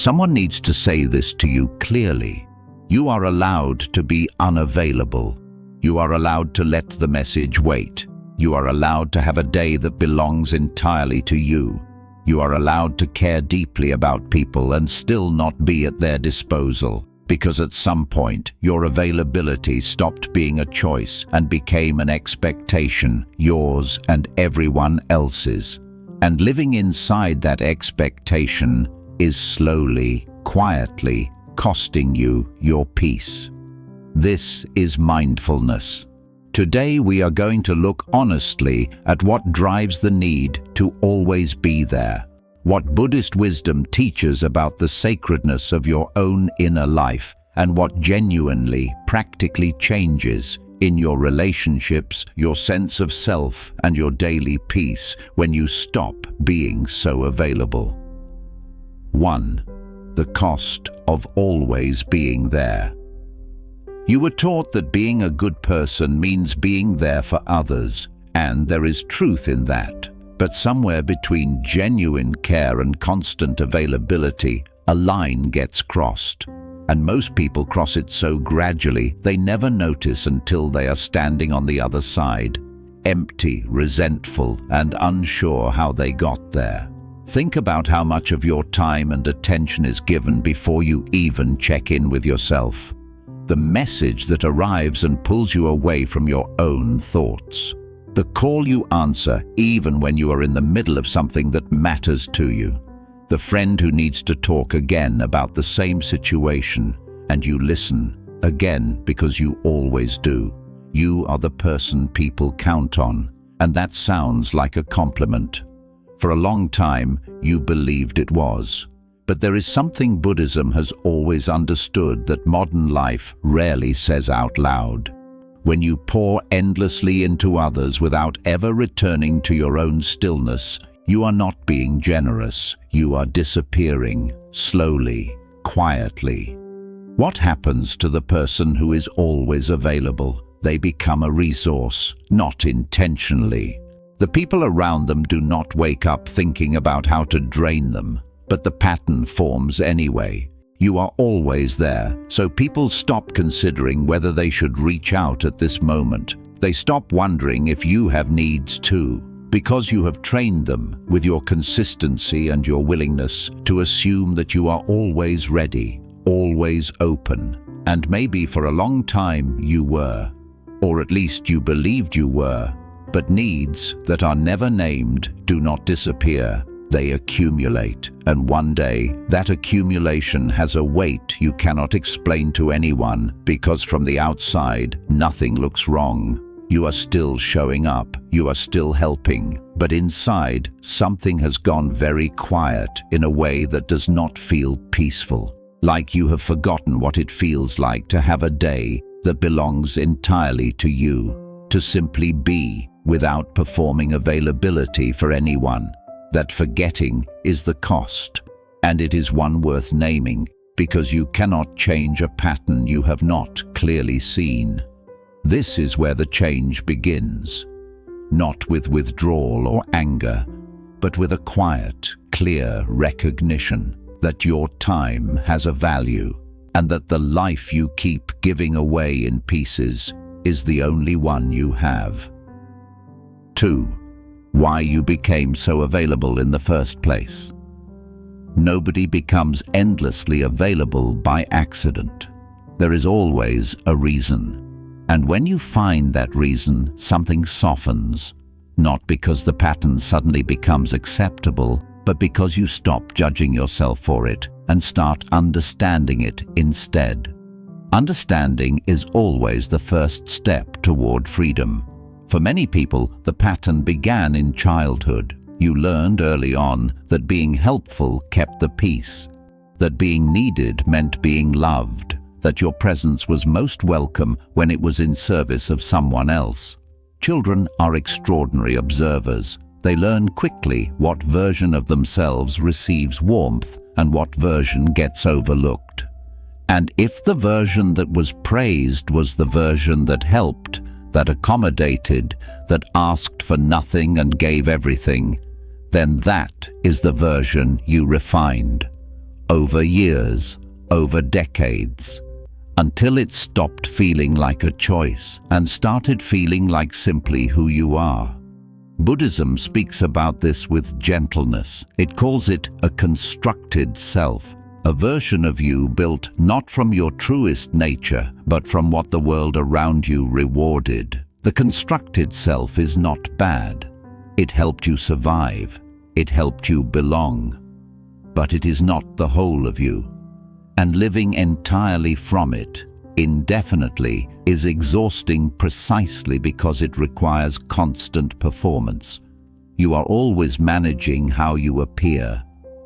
Someone needs to say this to you clearly. You are allowed to be unavailable. You are allowed to let the message wait. You are allowed to have a day that belongs entirely to you. You are allowed to care deeply about people and still not be at their disposal, because at some point your availability stopped being a choice and became an expectation, yours and everyone else's. And living inside that expectation is slowly, quietly costing you your peace. This is mindfulness. Today we are going to look honestly at what drives the need to always be there, what Buddhist wisdom teaches about the sacredness of your own inner life, and what genuinely, practically changes in your relationships, your sense of self, and your daily peace when you stop being so available. 1. The cost of always being there. You were taught that being a good person means being there for others, and there is truth in that. But somewhere between genuine care and constant availability, a line gets crossed. And most people cross it so gradually they never notice until they are standing on the other side, empty, resentful, and unsure how they got there. Think about how much of your time and attention is given before you even check in with yourself. The message that arrives and pulls you away from your own thoughts. The call you answer even when you are in the middle of something that matters to you. The friend who needs to talk again about the same situation, and you listen again because you always do. You are the person people count on, and that sounds like a compliment. For a long time, you believed it was. But there is something Buddhism has always understood that modern life rarely says out loud. When you pour endlessly into others without ever returning to your own stillness, you are not being generous. You are disappearing, slowly, quietly. What happens to the person who is always available? They become a resource, not intentionally. The people around them do not wake up thinking about how to drain them. But the pattern forms anyway. You are always there, so people stop considering whether they should reach out at this moment. They stop wondering if you have needs too, because you have trained them with your consistency and your willingness to assume that you are always ready, always open. And maybe for a long time you were, or at least you believed you were. But needs that are never named do not disappear. They accumulate, and one day that accumulation has a weight you cannot explain to anyone, because from the outside nothing looks wrong. You are still showing up, you are still helping, but inside something has gone very quiet in a way that does not feel peaceful, like you have forgotten what it feels like to have a day that belongs entirely to you, to simply be without performing availability for anyone. That forgetting is the cost, and it is one worth naming, because you cannot change a pattern you have not clearly seen. This is where the change begins, not with withdrawal or anger, but with a quiet, clear recognition that your time has a value, and that the life you keep giving away in pieces is the only one you have. 2. Why you became so available in the first place. Nobody becomes endlessly available by accident. There is always a reason. And when you find that reason, something softens, not because the pattern suddenly becomes acceptable, but because you stop judging yourself for it and start understanding it instead. Understanding is always the first step toward freedom. For many people, the pattern began in childhood. You learned early on that being helpful kept the peace, that being needed meant being loved, that your presence was most welcome when it was in service of someone else. Children are extraordinary observers. They learn quickly what version of themselves receives warmth and what version gets overlooked. And if the version that was praised was the version that helped, that accommodated, that asked for nothing and gave everything, then that is the version you refined. over years, over decades, until it stopped feeling like a choice and started feeling like simply who you are. Buddhism speaks about this with gentleness. It calls it a constructed self, a version of you built not from your truest nature, but from what the world around you rewarded. The constructed self is not bad. It helped you survive. It helped you belong. But it is not the whole of you. And living entirely from it, indefinitely, is exhausting precisely because it requires constant performance. You are always managing how you appear,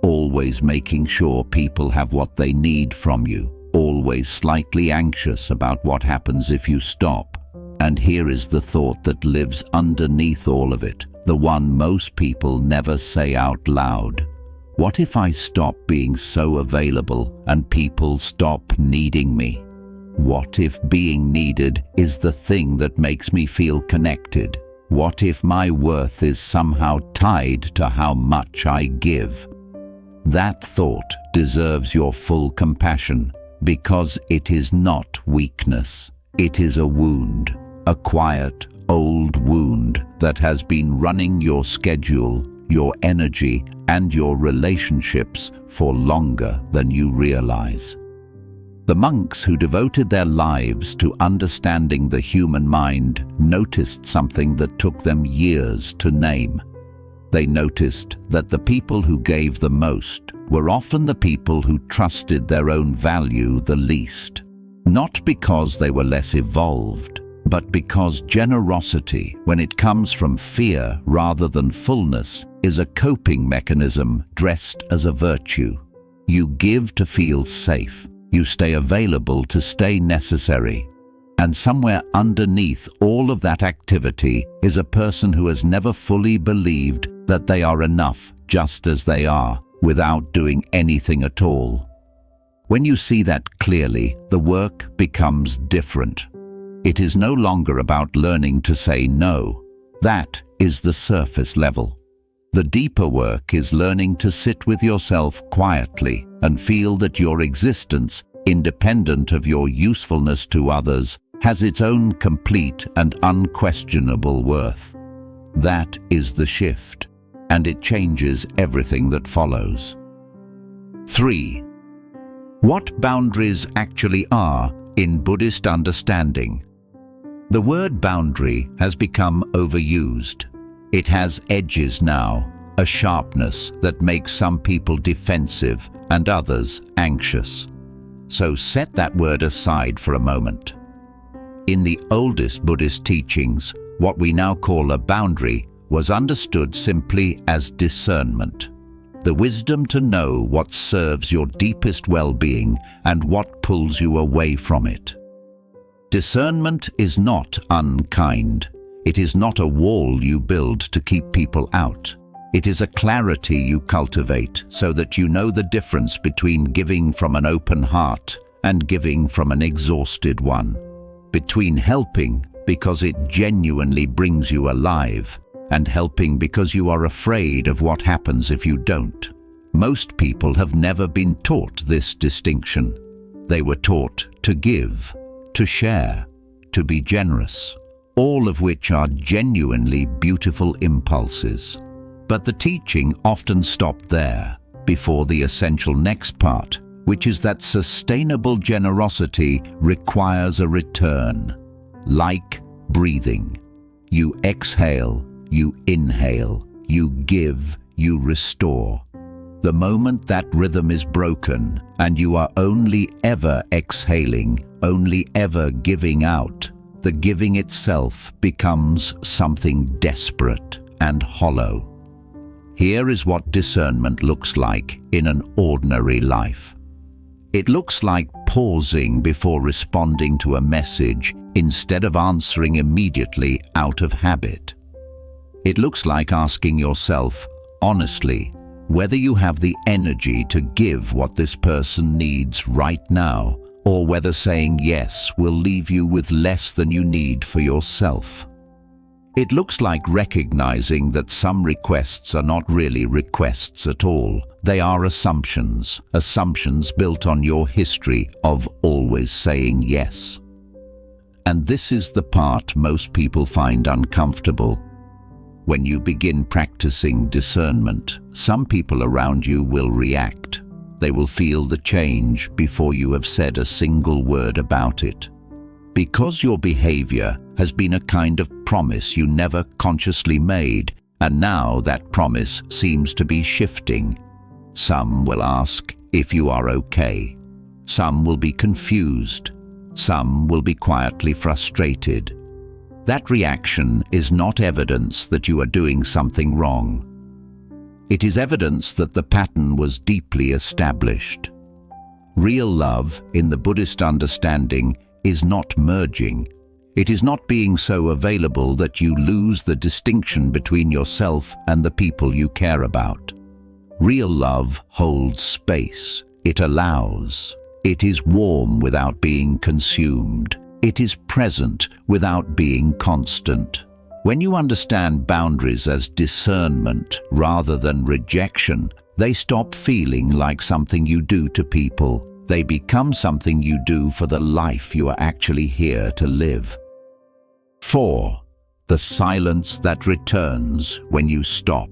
always making sure people have what they need from you, always slightly anxious about what happens if you stop. And here is the thought that lives underneath all of it, the one most people never say out loud. What if I stop being so available and people stop needing me? What if being needed is the thing that makes me feel connected? What if my worth is somehow tied to how much I give? That thought deserves your full compassion, because it is not weakness. It is a wound, a quiet, old wound that has been running your schedule, your energy, and your relationships for longer than you realize. The monks who devoted their lives to understanding the human mind noticed something that took them years to name. They noticed that the people who gave the most were often the people who trusted their own value the least. Not because they were less evolved, but because generosity, when it comes from fear rather than fullness, is a coping mechanism dressed as a virtue. You give to feel safe. You stay available to stay necessary. And somewhere underneath all of that activity is a person who has never fully believed that they are enough just as they are, without doing anything at all. When you see that clearly, the work becomes different. It is no longer about learning to say no. That is the surface level. The deeper work is learning to sit with yourself quietly and feel that your existence, independent of your usefulness to others, has its own complete and unquestionable worth. That is the shift, and it changes everything that follows. 3. What boundaries actually are in Buddhist understanding. The word boundary has become overused. It has edges now, a sharpness that makes some people defensive and others anxious. So set that word aside for a moment. In the oldest Buddhist teachings, what we now call a boundary was understood simply as discernment, the wisdom to know what serves your deepest well-being and what pulls you away from it. Discernment is not unkind. It is not a wall you build to keep people out. It is a clarity you cultivate so that you know the difference between giving from an open heart and giving from an exhausted one. Between helping because it genuinely brings you alive and helping because you are afraid of what happens if you don't. Most people have never been taught this distinction. They were taught to give, to share, to be generous, all of which are genuinely beautiful impulses. But the teaching often stopped there, before the essential next part, which is that sustainable generosity requires a return. Like breathing. You exhale, you inhale, you give, you restore. The moment that rhythm is broken, and you are only ever exhaling, only ever giving out, the giving itself becomes something desperate and hollow. Here is what discernment looks like in an ordinary life. It looks like pausing before responding to a message instead of answering immediately out of habit. It looks like asking yourself, honestly, whether you have the energy to give what this person needs right now, or whether saying yes will leave you with less than you need for yourself. It looks like recognizing that some requests are not really requests at all. They are assumptions, assumptions built on your history of always saying yes. And this is the part most people find uncomfortable. When you begin practicing discernment, some people around you will react. They will feel the change before you have said a single word about it. Because your behavior has been a kind of promise you never consciously made, and now that promise seems to be shifting. Some will ask if you are okay. Some will be confused. Some will be quietly frustrated. That reaction is not evidence that you are doing something wrong. It is evidence that the pattern was deeply established. Real love, in the Buddhist understanding, is not merging. It is not being so available that you lose the distinction between yourself and the people you care about. Real love holds space. It allows. It is warm without being consumed. It is present without being constant. When you understand boundaries as discernment rather than rejection, they stop feeling like something you do to people. They become something you do for the life you are actually here to live. 4. The silence that returns when you stop.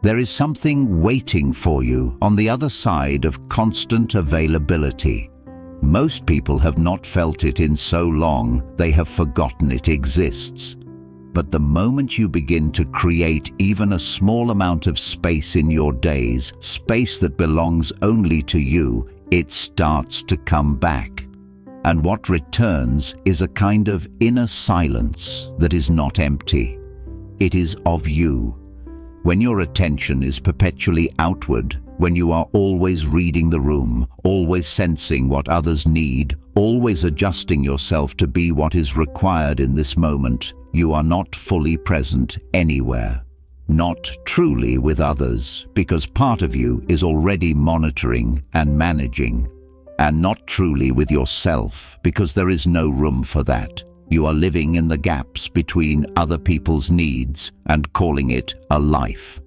There is something waiting for you on the other side of constant availability. Most people have not felt it in so long they have forgotten it exists. But the moment you begin to create even a small amount of space in your days, space that belongs only to you, it starts to come back. And what returns is a kind of inner silence that is not empty. It is of you. When your attention is perpetually outward, when you are always reading the room, always sensing what others need, always adjusting yourself to be what is required in this moment, you are not fully present anywhere. Not truly with others, because part of you is already monitoring and managing, and not truly with yourself, because there is no room for that. You are living in the gaps between other people's needs and calling it a life.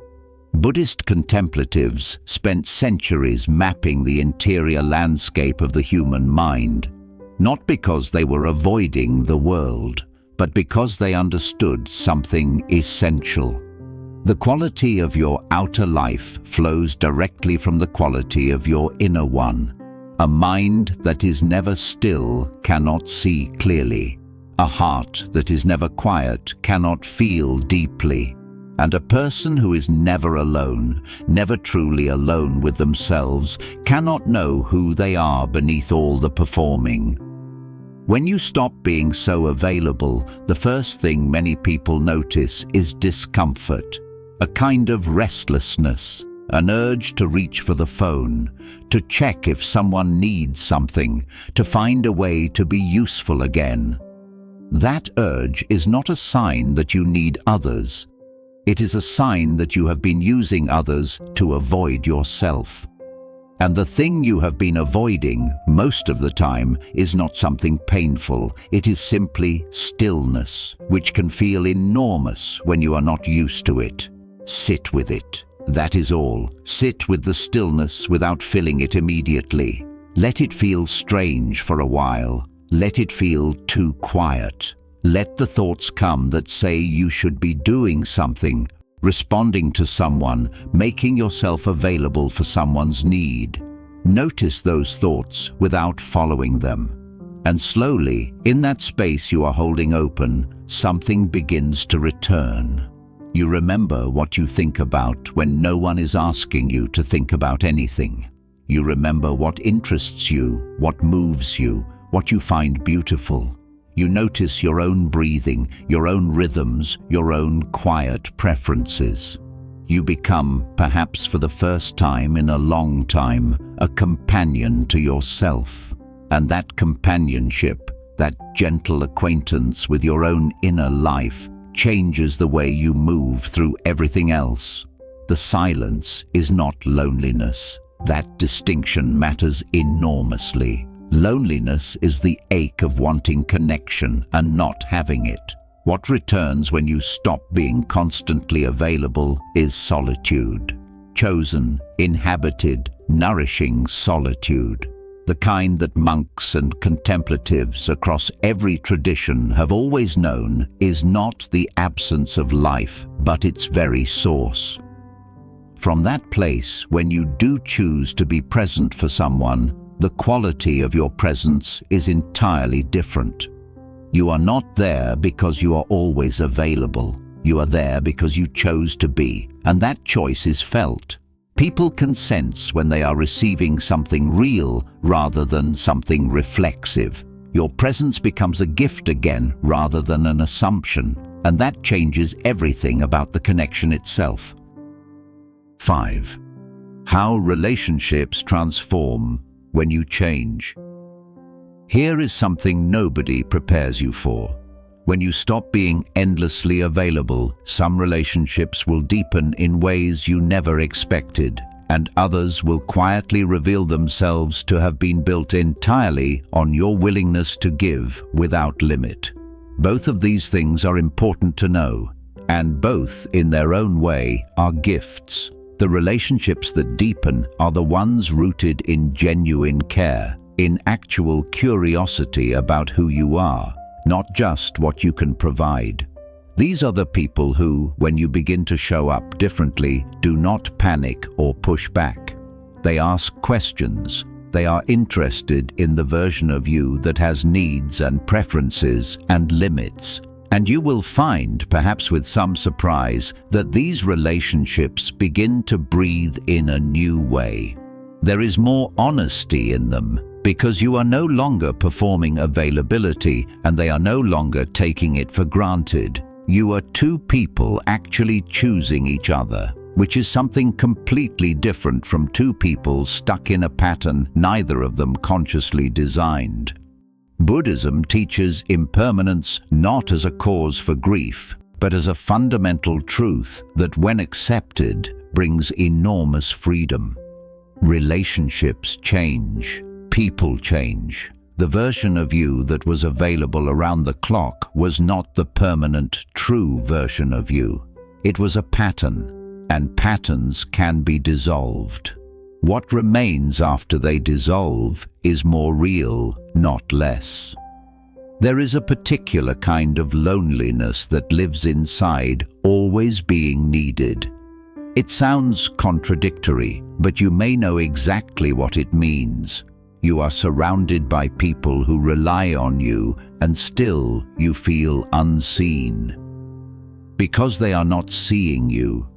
Buddhist contemplatives spent centuries mapping the interior landscape of the human mind, not because they were avoiding the world, but because they understood something essential. The quality of your outer life flows directly from the quality of your inner one. A mind that is never still cannot see clearly. A heart that is never quiet cannot feel deeply. And a person who is never alone, never truly alone with themselves, cannot know who they are beneath all the performing. When you stop being so available, the first thing many people notice is discomfort, a kind of restlessness, an urge to reach for the phone, to check if someone needs something, to find a way to be useful again. That urge is not a sign that you need others. It is a sign that you have been using others to avoid yourself. And the thing you have been avoiding most of the time is not something painful. It is simply stillness, which can feel enormous when you are not used to it. Sit with it. That is all. Sit with the stillness without filling it immediately. Let it feel strange for a while. Let it feel too quiet. Let the thoughts come that say you should be doing something, responding to someone, making yourself available for someone's need. Notice those thoughts without following them. And slowly, in that space you are holding open, something begins to return. You remember what you think about when no one is asking you to think about anything. You remember what interests you, what moves you, what you find beautiful. You notice your own breathing, your own rhythms, your own quiet preferences. You become, perhaps for the first time in a long time, a companion to yourself. And that companionship, that gentle acquaintance with your own inner life, changes the way you move through everything else. The silence is not loneliness. That distinction matters enormously. Loneliness is the ache of wanting connection and not having it. What returns when you stop being constantly available is solitude. Chosen, inhabited, nourishing solitude. The kind that monks and contemplatives across every tradition have always known is not the absence of life, but its very source. From that place, when you do choose to be present for someone, the quality of your presence is entirely different. You are not there because you are always available. You are there because you chose to be, and that choice is felt. People can sense when they are receiving something real rather than something reflexive. Your presence becomes a gift again rather than an assumption, and that changes everything about the connection itself. 5. How relationships transform when you change. Here is something nobody prepares you for. When you stop being endlessly available, some relationships will deepen in ways you never expected, and others will quietly reveal themselves to have been built entirely on your willingness to give without limit. Both of these things are important to know, and both, in their own way, are gifts. The relationships that deepen are the ones rooted in genuine care, in actual curiosity about who you are, not just what you can provide. These are the people who, when you begin to show up differently, do not panic or push back. They ask questions. They are interested in the version of you that has needs and preferences and limits. And you will find, perhaps with some surprise, that these relationships begin to breathe in a new way. There is more honesty in them, because you are no longer performing availability and they are no longer taking it for granted. You are two people actually choosing each other, which is something completely different from two people stuck in a pattern neither of them consciously designed. Buddhism teaches impermanence not as a cause for grief, but as a fundamental truth that, when accepted, brings enormous freedom. Relationships change. People change. The version of you that was available around the clock was not the permanent, true version of you. It was a pattern, and patterns can be dissolved. What remains after they dissolve is more real, not less. There is a particular kind of loneliness that lives inside, always being needed. It sounds contradictory, but you may know exactly what it means. You are surrounded by people who rely on you, and still you feel unseen. Because they are not seeing you,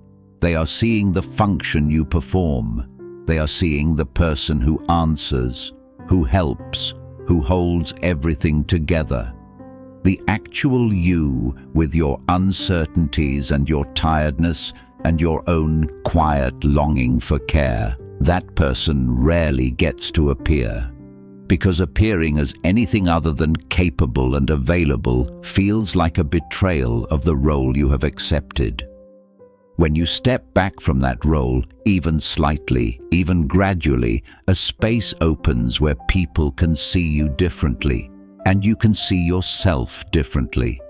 they are seeing the function you perform. They are seeing the person who answers, who helps, who holds everything together. The actual you, with your uncertainties and your tiredness and your own quiet longing for care. That person rarely gets to appear, because appearing as anything other than capable and available feels like a betrayal of the role you have accepted. When you step back from that role, even slightly, even gradually, a space opens where people can see you differently, and you can see yourself differently.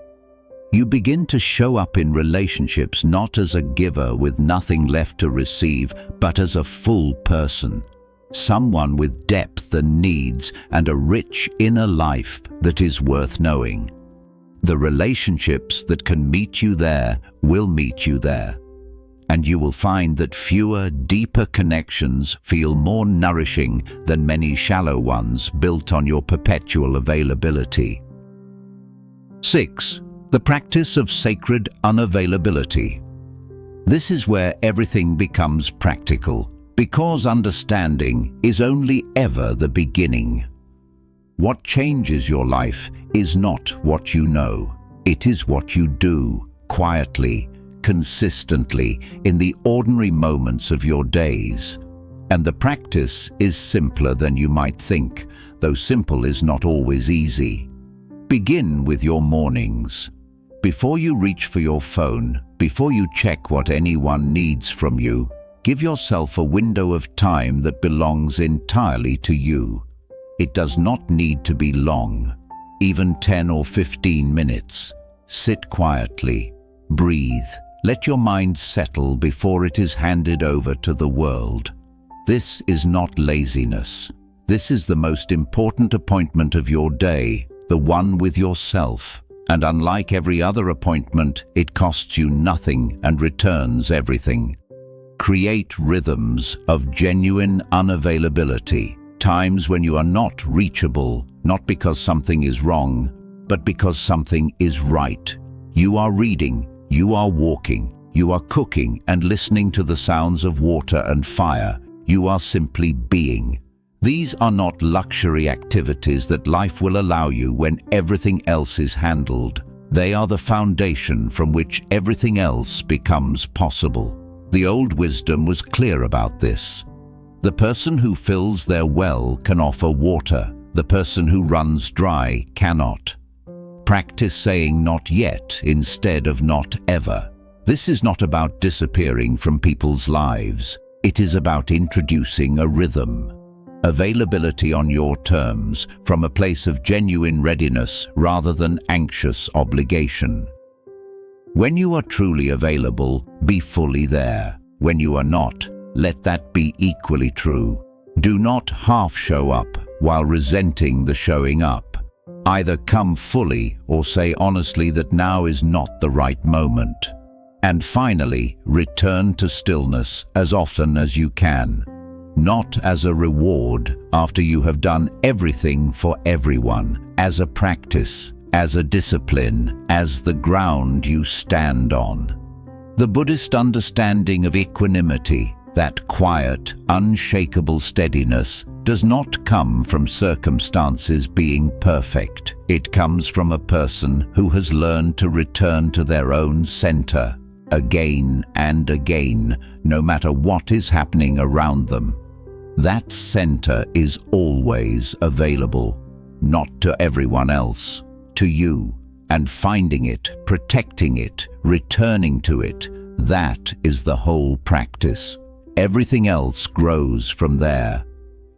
You begin to show up in relationships not as a giver with nothing left to receive, but as a full person. Someone with depth and needs and a rich inner life that is worth knowing. The relationships that can meet you there will meet you there. And you will find that fewer, deeper connections feel more nourishing than many shallow ones built on your perpetual availability. 6. The practice of sacred unavailability. This is where everything becomes practical, because understanding is only ever the beginning. What changes your life is not what you know. It is what you do, quietly, consistently, in the ordinary moments of your days. And the practice is simpler than you might think, though simple is not always easy. Begin with your mornings. Before you reach for your phone, before you check what anyone needs from you, give yourself a window of time that belongs entirely to you. It does not need to be long, even 10 or 15 minutes. Sit quietly. Breathe. Let your mind settle before it is handed over to the world. This is not laziness. This is the most important appointment of your day, the one with yourself. And unlike every other appointment, it costs you nothing and returns everything. Create rhythms of genuine unavailability, times when you are not reachable, not because something is wrong, but because something is right. You are reading, you are walking, you are cooking and listening to the sounds of water and fire. You are simply being. These are not luxury activities that life will allow you when everything else is handled. They are the foundation from which everything else becomes possible. The old wisdom was clear about this. The person who fills their well can offer water. The person who runs dry cannot. Practice saying not yet instead of not ever. This is not about disappearing from people's lives. It is about introducing a rhythm. Availability on your terms, from a place of genuine readiness rather than anxious obligation. When you are truly available, be fully there. When you are not, let that be equally true. Do not half show up while resenting the showing up. Either come fully or say honestly that now is not the right moment. And finally, return to stillness as often as you can. Not as a reward after you have done everything for everyone, as a practice, as a discipline, as the ground you stand on. The Buddhist understanding of equanimity, that quiet, unshakable steadiness, does not come from circumstances being perfect. It comes from a person who has learned to return to their own center, again and again, no matter what is happening around them. That center is always available, not to everyone else, to you. And finding it, protecting it, returning to it, that is the whole practice. Everything else grows from there.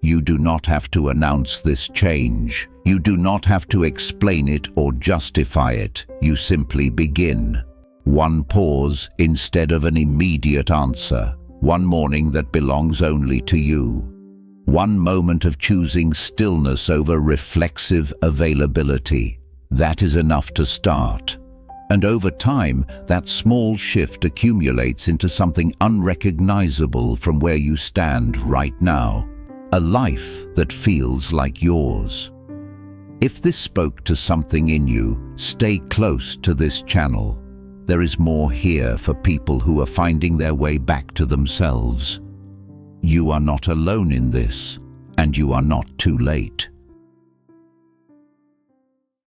You do not have to announce this change. You do not have to explain it or justify it. You simply begin. One pause instead of an immediate answer. One morning that belongs only to you. One moment of choosing stillness over reflexive availability. That is enough to start. And over time, that small shift accumulates into something unrecognizable from where you stand right now. A life that feels like yours. If this spoke to something in you, stay close to this channel. There is more here for people who are finding their way back to themselves. You are not alone in this, and you are not too late.